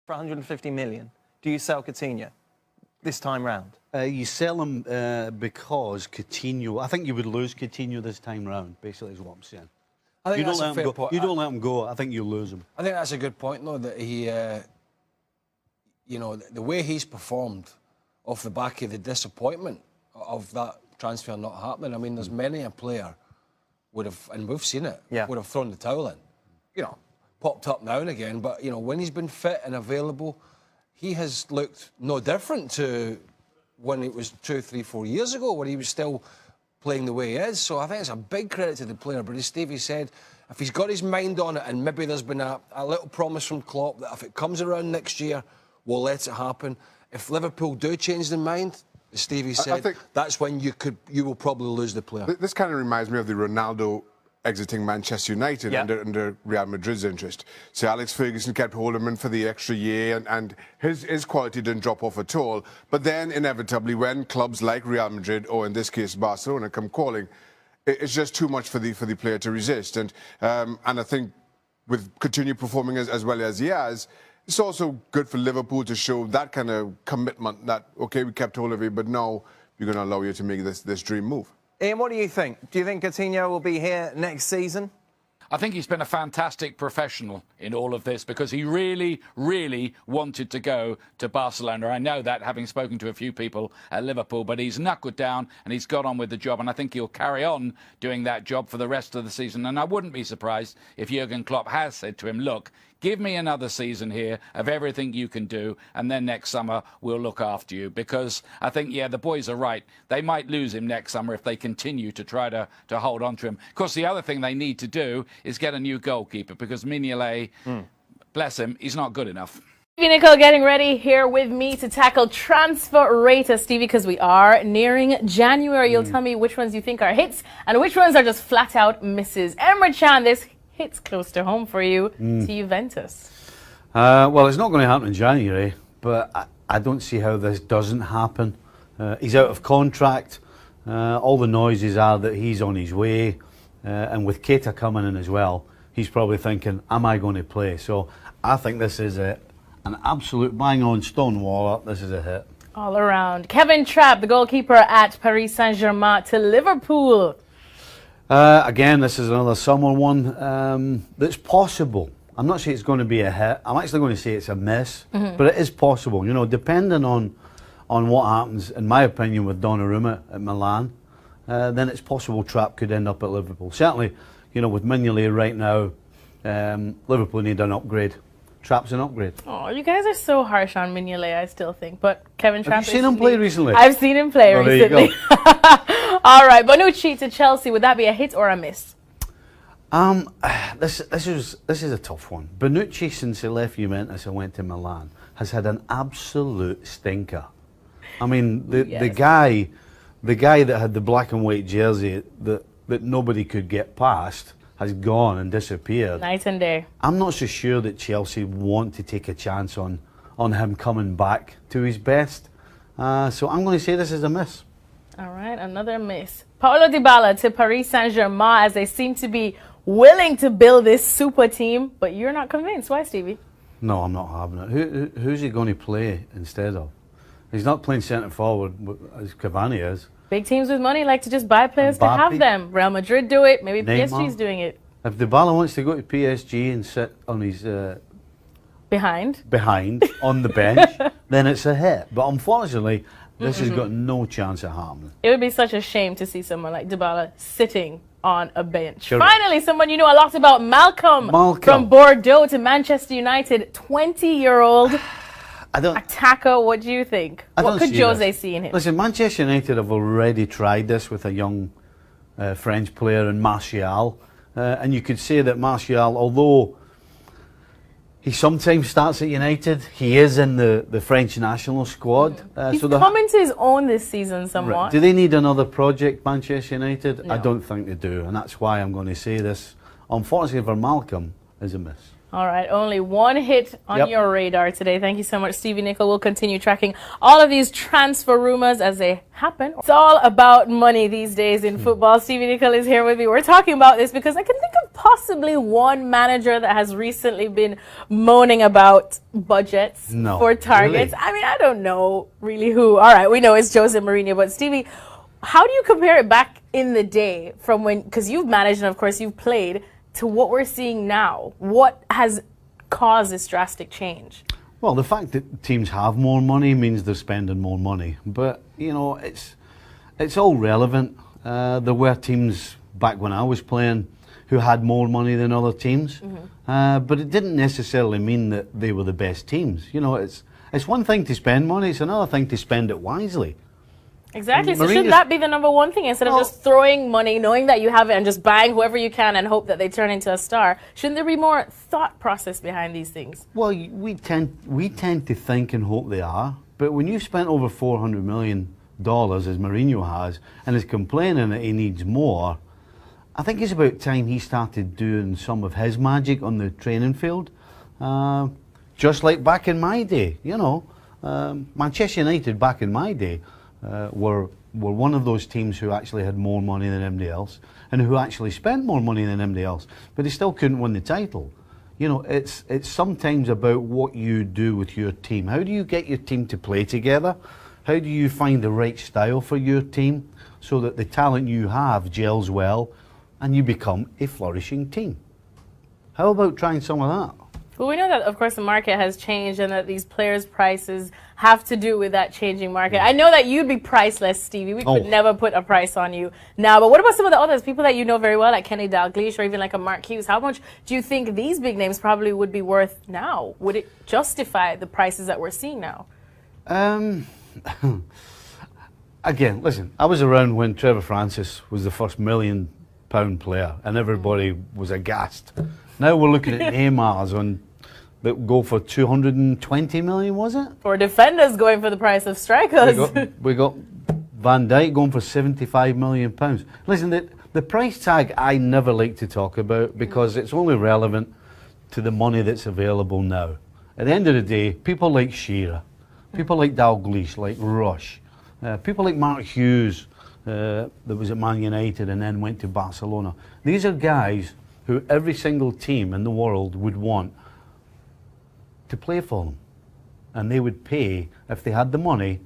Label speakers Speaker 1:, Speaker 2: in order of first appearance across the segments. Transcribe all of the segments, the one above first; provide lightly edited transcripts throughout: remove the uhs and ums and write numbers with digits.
Speaker 1: for 150 million. Do you sell Coutinho this time round?
Speaker 2: You sell him because Coutinho. I think you would lose Coutinho this time round. Basically, is what I'm saying.
Speaker 3: I think
Speaker 2: You
Speaker 3: that's
Speaker 2: don't
Speaker 3: a
Speaker 2: let
Speaker 3: fair
Speaker 2: him go.
Speaker 3: point.
Speaker 2: You don't let him go. I think you lose him.
Speaker 3: I think that's a good point, though, that he, you know, the way he's performed off the back of the disappointment of that transfer not happening. I mean, there's many a player would have, and we've seen it, would have thrown the towel in. You know, popped up now and again, but you know, when he's been fit and available, he has looked no different to when it was 2, 3, 4 years ago, when he was still playing the way he is. So I think it's a big credit to the player. But as Stevie said, if he's got his mind on it, and maybe there's been a little promise from Klopp that if it comes around next year, we'll let it happen. If Liverpool do change their mind, as Stevie said, that's when you will probably lose the player.
Speaker 4: This kind of reminds me of the Ronaldo exiting Manchester United under Real Madrid's interest. So Alex Ferguson kept hold of him for the extra year, and his quality didn't drop off at all. But then, inevitably, when clubs like Real Madrid, or in this case Barcelona, come calling, it's just too much for the player to resist. And I think with Coutinho performing as well as he has, it's also good for Liverpool to show that kind of commitment that, okay, we kept hold of you, but now we're going to allow you to make this dream move.
Speaker 1: Ian, what do you think? Do you think Coutinho will be here next season?
Speaker 5: I think he's been a fantastic professional in all of this because he really, really wanted to go to Barcelona. I know that, having spoken to a few people at Liverpool, but he's knuckled down and he's got on with the job, and I think he'll carry on doing that job for the rest of the season. And I wouldn't be surprised if Jurgen Klopp has said to him, look, give me another season here of everything you can do, and then next summer we'll look after you. Because I think, yeah, the boys are right. They might lose him next summer if they continue to try to hold on to him. Of course, the other thing they need to do is get a new goalkeeper, because Mignolet, bless him, he's not good enough.
Speaker 6: Stevie Nicol getting ready here with me to tackle transfer rata, Stevie, because we are nearing January. You'll tell me which ones you think are hits and which ones are just flat out misses. Emre Can, this hits close to home for you to Juventus.
Speaker 2: Well, it's not going to happen in January, but I don't see how this doesn't happen. He's out of contract. All the noises are that he's on his way. And with Keita coming in as well, he's probably thinking, am I going to play? So I think this is an absolute bang-on Stonewaller. This is a hit.
Speaker 6: All around. Kevin Trapp, the goalkeeper at Paris Saint-Germain, to Liverpool.
Speaker 2: Again, this is another summer one that's possible. I'm not saying it's going to be a hit. I'm actually going to say it's a miss, but it is possible. You know, depending on what happens, in my opinion, with Donnarumma at Milan, then it's possible Trapp could end up at Liverpool. Certainly, you know, with Mignolet right now, Liverpool need an upgrade. Trapp's an upgrade.
Speaker 6: Oh, you guys are so harsh on Mignolet, I still think. But Kevin Trapp...
Speaker 2: Have you seen him play recently?
Speaker 6: I've seen him play recently.
Speaker 2: There you go.
Speaker 6: All right, Bonucci to Chelsea. Would that be a hit or a miss?
Speaker 2: This is a tough one. Bonucci, since he left Juventus and went to Milan, has had an absolute stinker. I mean, the guy that had the black and white jersey that nobody could get past has gone and disappeared.
Speaker 6: Night and day.
Speaker 2: I'm not so sure that Chelsea want to take a chance on him coming back to his best. So I'm going to say this is a miss.
Speaker 6: All right, another miss. Paulo Dybala to Paris Saint-Germain, as they seem to be willing to build this super team, but you're not convinced. Why, Stevie?
Speaker 2: No, I'm not having it. Who's he going to play instead of? He's not playing centre forward as Cavani is.
Speaker 6: Big teams with money like to just buy players to have them. Real Madrid do it. Maybe
Speaker 2: Neymar.
Speaker 6: PSG's doing it.
Speaker 2: If Dybala wants to go to PSG and sit on his
Speaker 6: behind
Speaker 2: on the bench, then it's a hit. But unfortunately, this has got no chance of happening.
Speaker 6: It would be such a shame to see someone like Dybala sitting on a bench.
Speaker 2: Correct.
Speaker 6: Finally, someone you know a lot about, Malcolm. From Bordeaux to Manchester United, 20-year-old attacker. What do you think? What could Jose see in him?
Speaker 2: Listen, Manchester United have already tried this with a young French player in Martial. And you could say that Martial, although he sometimes starts at United, he is in the French national squad.
Speaker 6: He's come into his own this season somewhat.
Speaker 2: Right. Do they need another project, Manchester United?
Speaker 6: No.
Speaker 2: I don't think they do, and that's why I'm going to say this, unfortunately for Malcolm, is a miss.
Speaker 6: All right, only one hit on
Speaker 2: Yep.
Speaker 6: your radar today. Thank you so much, Stevie Nicol. We'll continue tracking all of these transfer rumors as they happen. It's all about money these days in football. Stevie Nicol is here with me. We're talking about this because I can think of possibly one manager that has recently been moaning about budgets for targets.
Speaker 2: Really?
Speaker 6: I mean, I don't know really who. All right, we know it's Jose Mourinho, but Stevie, how do you compare it back in the day from when, because you've managed and of course you've played, to what we're seeing now? What has caused this drastic change?
Speaker 2: Well, the fact that teams have more money means they're spending more money. But, you know, it's all relevant. There were teams back when I was playing who had more money than other teams. But it didn't necessarily mean that they were the best teams. You know, it's one thing to spend money, it's another thing to spend it wisely.
Speaker 6: Exactly. So should that be the number one thing instead of just throwing money, knowing that you have it, and just buying whoever you can and hope that they turn into a star? Shouldn't there be more thought process behind these things?
Speaker 2: Well, we tend to think and hope they are, but when you've spent over $400 million, as Mourinho has, and is complaining that he needs more, I think it's about time he started doing some of his magic on the training field. Just like back in my day, you know. Manchester United back in my day were one of those teams who actually had more money than anybody else and who actually spent more money than anybody else, but they still couldn't win the title. You know, it's sometimes about what you do with your team. How do you get your team to play together? How do you find the right style for your team so that the talent you have gels well and you become a flourishing team? How about trying some of that?
Speaker 6: Well, we know that, of course, the market has changed and that these players' prices have to do with that changing market. I know that you'd be priceless, Stevie. We could never put a price on you now. But what about some of the others, people that you know very well, like Kenny Dalglish or even like a Mark Hughes? How much do you think these big names probably would be worth now? Would it justify the prices that we're seeing now?
Speaker 2: Again, listen, I was around when Trevor Francis was the first £1 million player and everybody was aghast. Now we're looking at Neymar's that go for 220 million, was it?
Speaker 6: Or defenders going for the price of strikers.
Speaker 2: We got Van Dijk going for 75 million pounds. Listen, the price tag I never like to talk about because it's only relevant to the money that's available now. At the end of the day, people like Shearer, people like Dalglish, like Rush, people like Mark Hughes that was at Man United and then went to Barcelona. These are guys who every single team in the world would want to play for them. And they would pay, if they had the money,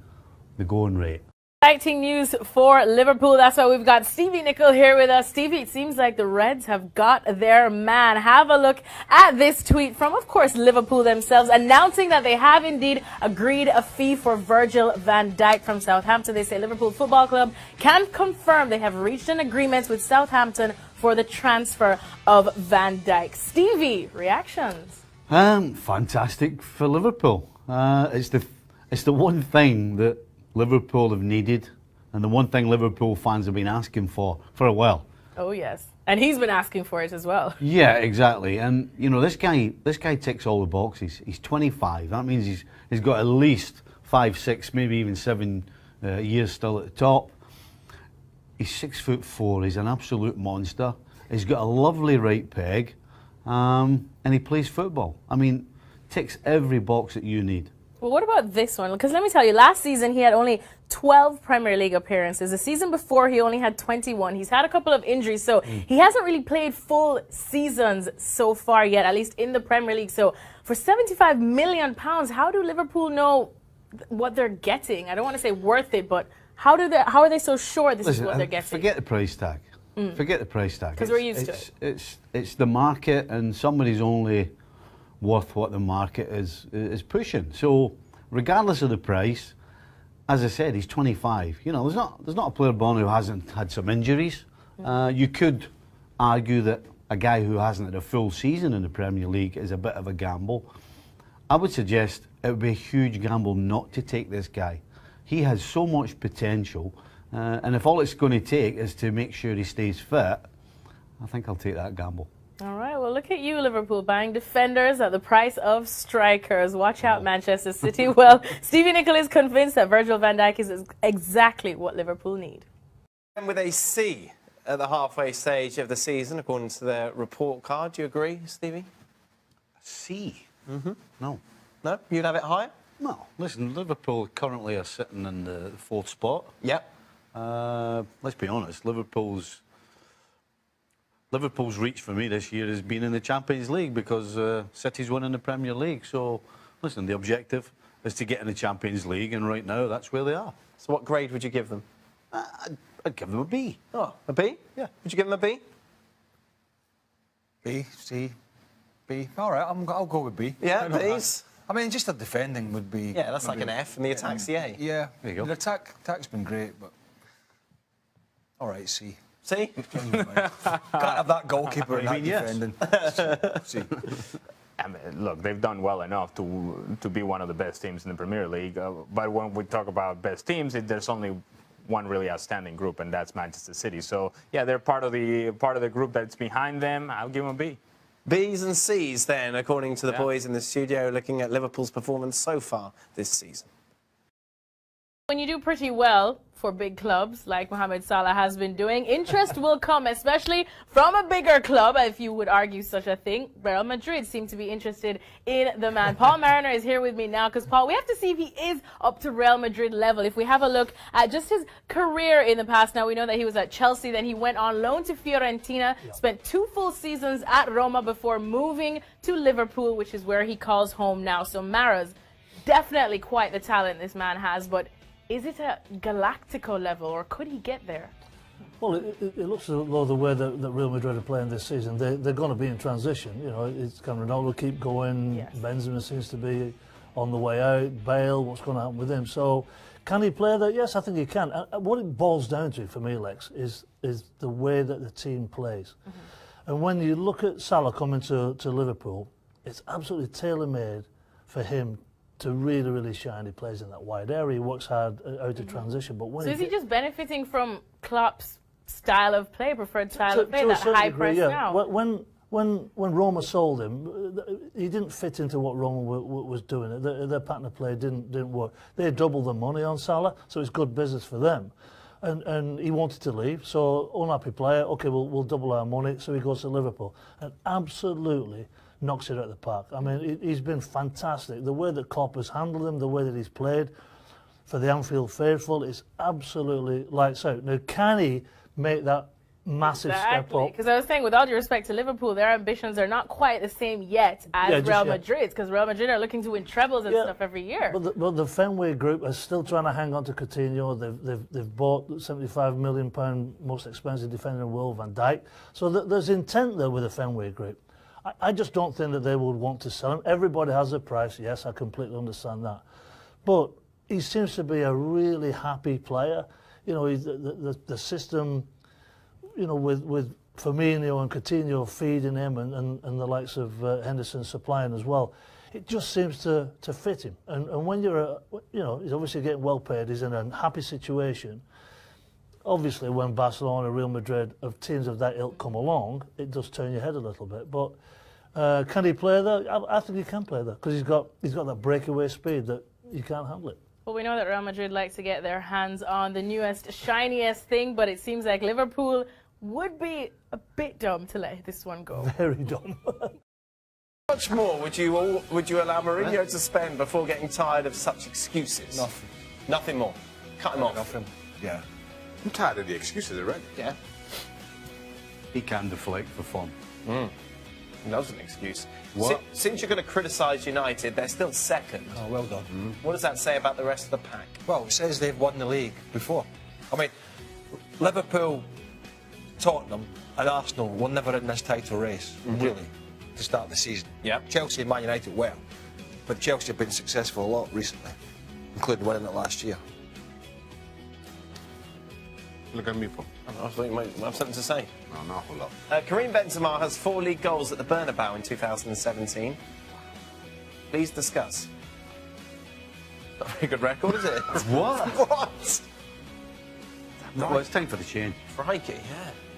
Speaker 2: the going rate.
Speaker 6: Exciting news for Liverpool. That's why we've got Stevie Nicol here with us. Stevie, it seems like the Reds have got their man. Have a look at this tweet from, of course, Liverpool themselves, announcing that they have indeed agreed a fee for Virgil van Dijk from Southampton. They say Liverpool Football Club can confirm they have reached an agreement with Southampton for the transfer of Van Dijk. Stevie, reactions?
Speaker 2: Fantastic for Liverpool. It's the one thing that Liverpool have needed and the one thing Liverpool fans have been asking for a while.
Speaker 6: Oh yes, and he's been asking for it as well.
Speaker 2: Yeah, exactly. And you know, this guy ticks all the boxes. He's 25. That means he's got at least 5, 6, maybe even 7 years still at the top. He's 6'4". He's an absolute monster. He's got a lovely right peg. And he plays football. I mean, ticks every box that you need.
Speaker 6: Well, what about this one? Because let me tell you, last season he had only 12 Premier League appearances. The season before he only had 21. He's had a couple of injuries, so he hasn't really played full seasons so far yet, at least in the Premier League. So for £75 million, how do Liverpool know what they're getting? I don't want to say worth it, but how are they so sure this is what they're getting?
Speaker 2: Forget the price tag. Forget the price tag.
Speaker 6: Because we're used to
Speaker 2: it. It's the market, and somebody's only worth what the market is pushing. So regardless of the price, as I said, he's 25. You know, there's not a player born who hasn't had some injuries. You could argue that a guy who hasn't had a full season in the Premier League is a bit of a gamble. I would suggest it would be a huge gamble not to take this guy. He has so much potential. And if all it's going to take is to make sure he stays fit, I think I'll take that gamble.
Speaker 6: All right, well, look at you, Liverpool, buying defenders at the price of strikers. Watch out, Manchester City. Well, Stevie Nicol is convinced that Virgil van Dijk is exactly what Liverpool need.
Speaker 1: And with a C at the halfway stage of the season, according to the report card. Do you agree, Stevie?
Speaker 2: C. No.
Speaker 1: No? You'd have it higher?
Speaker 2: No. Listen, Liverpool currently are sitting in the 4th spot.
Speaker 1: Yep.
Speaker 2: Let's be honest, Liverpool's reach for me this year has been in the Champions League because City's winning the Premier League. So, listen, the objective is to get in the Champions League, and right now that's where they are.
Speaker 1: So what grade would you give them?
Speaker 2: I'd give them a B.
Speaker 1: Oh, a B?
Speaker 2: Yeah.
Speaker 1: Would you give them a B?
Speaker 3: B, C, B. All right, I'll go with B.
Speaker 1: Yeah, B's?
Speaker 3: I mean, just the defending would be...
Speaker 1: Yeah, that's like an F, and the attack's the A.
Speaker 3: Yeah.
Speaker 2: There you go.
Speaker 3: The attack's been great, but... All right, C.
Speaker 1: C?
Speaker 3: Can't have that goalkeeper and
Speaker 2: I
Speaker 3: that
Speaker 2: mean, yes.
Speaker 3: defending. C.
Speaker 7: I mean, look, they've done well enough to be one of the best teams in the Premier League. But when we talk about best teams, there's only one really outstanding group, and that's Manchester City. So yeah, they're part of the group that's behind them. I'll give them a B.
Speaker 1: B's and C's then, according to the boys in the studio, looking at Liverpool's performance so far this season.
Speaker 6: When you do pretty well for big clubs, like Mohamed Salah has been doing, interest will come, especially from a bigger club, if you would argue such a thing. Real Madrid seem to be interested in the man. Paul Mariner is here with me now, because, Paul, we have to see if he is up to Real Madrid level. If we have a look at just his career in the past, now we know that he was at Chelsea, then he went on loan to Fiorentina, spent 2 full seasons at Roma before moving to Liverpool, which is where he calls home now. So Mara's definitely quite the talent this man has, but is it a Galactico level, or could he get there?
Speaker 8: Well, it looks as though the way that Real Madrid are playing this season, they're going to be in transition. You know, it's can Ronaldo keep going?
Speaker 6: Yes.
Speaker 8: Benzema seems to be on the way out. Bale, what's going to happen with him? So, can he play that? Yes, I think he can. What it boils down to for me, Lex, is the way that the team plays. And when you look at Salah coming to Liverpool, it's absolutely tailor-made for him to really, really shine. He plays in that wide area. He works hard out of transition. But when
Speaker 6: So is he just benefiting from Klopp's style of play, preferred style of play,
Speaker 8: to a
Speaker 6: that
Speaker 8: certain
Speaker 6: high
Speaker 8: degree,
Speaker 6: press
Speaker 8: yeah.
Speaker 6: now?
Speaker 8: When Roma sold him, he didn't fit into what Roma was doing. Their pattern of play didn't work. They doubled the money on Salah, so it's good business for them. And he wanted to leave, so unhappy player. Okay, we'll double our money. So he goes to Liverpool and absolutely knocks it out of the park. I mean, he's been fantastic. The way that Klopp has handled him, the way that he's played for the Anfield faithful is absolutely lights out. Now, can he make that massive step up?
Speaker 6: Because I was saying, with all due respect to Liverpool, their ambitions are not quite the same yet as Real Madrid's, because Real Madrid are looking to win trebles and stuff every year.
Speaker 8: But the Fenway Group are still trying to hang on to Coutinho. They've bought £75 million most expensive defender in the world, Van Dijk. So there's intent there with the Fenway Group. I just don't think that they would want to sell him. Everybody has a price, yes, I completely understand that. But he seems to be a really happy player. You know, the system, you know, with Firmino and Coutinho feeding him and the likes of Henderson supplying as well, it just seems to fit him. And when you're, you know, he's obviously getting well paid, he's in a happy situation. Obviously, when Barcelona, Real Madrid, of teams of that ilk come along, it does turn your head a little bit. But can he play there? I think he can play there because he's got that breakaway speed that you can't handle it.
Speaker 6: Well, we know that Real Madrid likes to get their hands on the newest, shiniest thing, but it seems like Liverpool would be a bit dumb to let this one go.
Speaker 8: Very dumb.
Speaker 1: How much more would you allow Mourinho to spend before getting tired of such excuses?
Speaker 3: Nothing.
Speaker 1: Nothing more. Cut him off.
Speaker 3: Nothing. Yeah.
Speaker 4: I'm tired of the excuses already.
Speaker 1: Yeah.
Speaker 2: He can deflect for fun.
Speaker 1: He loves an excuse.
Speaker 2: What?
Speaker 1: Since you're going to criticise United, they're still second.
Speaker 3: Oh, well done.
Speaker 1: What does that say about the rest of the pack?
Speaker 3: Well, it says they've won the league before. I mean, Liverpool, Tottenham and Arsenal were never in this title race, really, to start the season.
Speaker 1: Yep.
Speaker 3: Chelsea and Man United were. But Chelsea have been successful a lot recently, including winning it last year.
Speaker 4: Look at me, Paul.
Speaker 1: I thought you might have something to say.
Speaker 4: No, not a whole lot.
Speaker 1: Karim Benzema has 4 league goals at the Bernabeu in 2017. Please discuss. Not a very good record, is it?
Speaker 2: What?
Speaker 1: What?
Speaker 2: Well, it's time for the change.
Speaker 1: Crikey,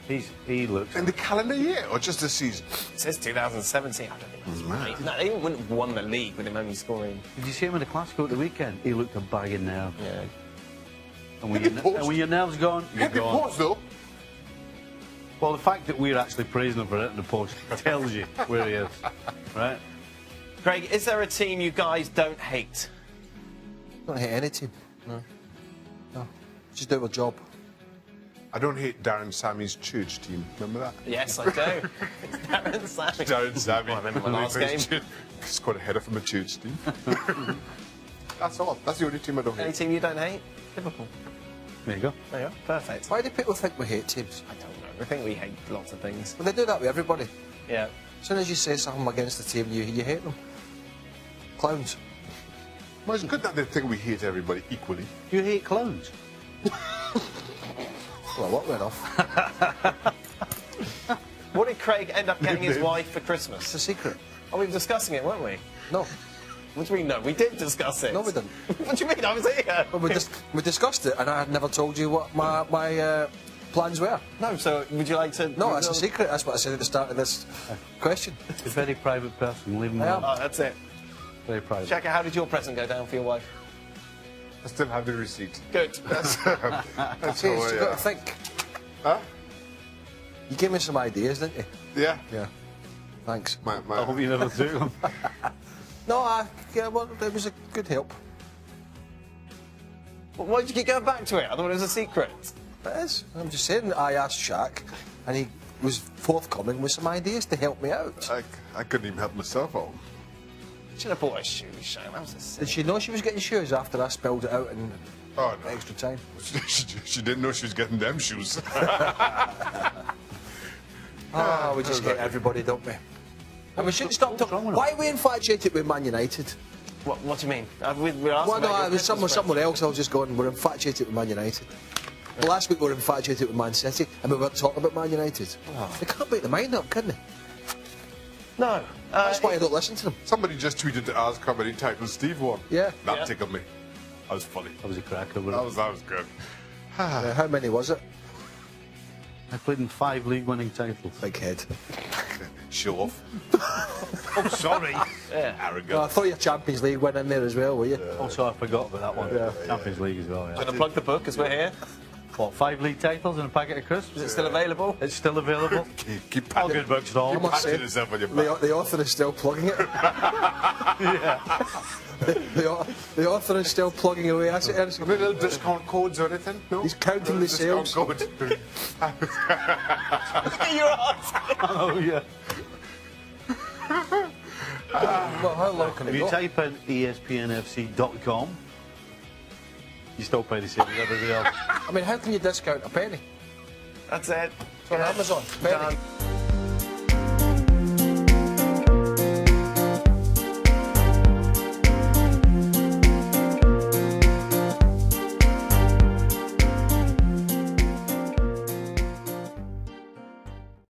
Speaker 1: yeah.
Speaker 2: He looks...
Speaker 4: In the calendar year or just the season?
Speaker 1: It says 2017. I don't think that's right. No, they wouldn't have won the league with him only scoring.
Speaker 2: Did you see him in the Classico at the weekend? He looked a bag of nerve.
Speaker 1: Yeah.
Speaker 2: And when your nerve's gone, you're
Speaker 4: Happy
Speaker 2: gone.
Speaker 4: post, though.
Speaker 2: Well, the fact that we're actually praising him for it in the post tells you where he is, right?
Speaker 1: Craig, is there a team you guys don't hate?
Speaker 9: Don't hate any team. No. No. Just do our job.
Speaker 4: I don't hate Darren Sammy's church team. Remember that?
Speaker 1: Yes, I do. Darren Sammy.
Speaker 4: Darren Sammy.
Speaker 1: I remember my last game.
Speaker 4: Scored a header from a church team. That's all. That's the only team I don't
Speaker 1: Any
Speaker 4: hate.
Speaker 1: team you don't hate? Liverpool.
Speaker 2: There you go.
Speaker 1: There you are. Perfect.
Speaker 9: Why do people think we hate teams?
Speaker 1: I don't know. I think we hate lots of things.
Speaker 9: Well, they do that with everybody.
Speaker 1: Yeah.
Speaker 9: As soon as you say something against the team, you hate them. Clowns.
Speaker 4: Well, it's good that they think we hate everybody equally.
Speaker 2: You hate clowns?
Speaker 9: Well, what went off?
Speaker 1: What did Craig end up getting his wife for Christmas?
Speaker 9: It's a secret.
Speaker 1: Oh, we were discussing it, weren't we?
Speaker 9: No.
Speaker 1: What do you mean, no? We did discuss it.
Speaker 9: No, we didn't.
Speaker 1: What do you mean? I was here.
Speaker 9: Well, we discussed it, and I had never told you what my plans were.
Speaker 1: No, so would you like to...
Speaker 9: No, that's a secret. That's what I said at the start of this question.
Speaker 2: He's a very private person. Leave him
Speaker 9: I am.
Speaker 2: alone.
Speaker 1: Oh, that's it.
Speaker 2: Very private.
Speaker 1: Shaka, how did your present go down for your wife?
Speaker 4: I still have the receipt.
Speaker 1: Good.
Speaker 4: That's
Speaker 9: Cheers, you've got to think.
Speaker 4: Huh?
Speaker 9: You gave me some ideas, didn't you?
Speaker 4: Yeah.
Speaker 9: Yeah. Thanks.
Speaker 4: My,
Speaker 2: I hope you never do them.
Speaker 9: No, yeah, well, it was a good help.
Speaker 1: Well, why did you keep going back to it? I thought it was a secret.
Speaker 9: It is. I'm just saying, I asked Shaq, and he was forthcoming with some ideas to help me out.
Speaker 4: I couldn't even help myself out.
Speaker 1: Should have bought her shoes, Shane. That was a sin.
Speaker 9: Did she know she was getting shoes after I spelled it out in
Speaker 4: Oh, no.
Speaker 9: extra time?
Speaker 4: She didn't know she was getting them shoes.
Speaker 9: We just hate everybody, don't we? And we shouldn't stop talking. Why are we infatuated with Man United?
Speaker 1: What do you mean? We're asking
Speaker 9: Well, no,
Speaker 1: about your
Speaker 9: it was
Speaker 1: Christmas
Speaker 9: someone else. I was just going, we're infatuated with Man United. Well, last week we were infatuated with Man City, and we weren't talking about Man United. They can't make their mind up, can they?
Speaker 1: No.
Speaker 9: That's why I don't listen to them.
Speaker 4: Somebody just tweeted to ask how many titles Steve won.
Speaker 9: Yeah.
Speaker 4: That
Speaker 1: Yeah.
Speaker 4: tickled me. That was funny.
Speaker 2: That was a cracker.
Speaker 4: That was good.
Speaker 9: How many was it?
Speaker 2: I played in 5 league-winning titles.
Speaker 9: Big head.
Speaker 4: Show off.
Speaker 2: Oh, sorry.
Speaker 4: Arrogant.
Speaker 9: I thought your Champions League went in there as well, were you?
Speaker 2: Also, I forgot about that one.
Speaker 9: Yeah.
Speaker 2: Champions League as well, yeah.
Speaker 1: Going to plug the book as we're here.
Speaker 2: What, 5 league titles and a packet of crisps?
Speaker 1: Is it still available?
Speaker 2: It's still available.
Speaker 4: Keep
Speaker 2: All
Speaker 4: patting,
Speaker 2: good books and all.
Speaker 9: You must
Speaker 4: patting
Speaker 9: say,
Speaker 4: yourself on your back.
Speaker 9: the author is still plugging it. The author is still plugging away. That's it.
Speaker 4: Any little discount codes or anything? No?
Speaker 9: He's counting the
Speaker 4: Discount
Speaker 9: sales.
Speaker 4: code.
Speaker 1: Your ass.
Speaker 2: Oh, yeah.
Speaker 9: Well, how low can
Speaker 2: If
Speaker 9: it
Speaker 2: you
Speaker 9: go?
Speaker 2: type in espnfc.com, you still pay the same as everybody else.
Speaker 9: I mean, how can you discount a penny?
Speaker 1: That's it.
Speaker 9: It's on Amazon. Penny.
Speaker 1: Done.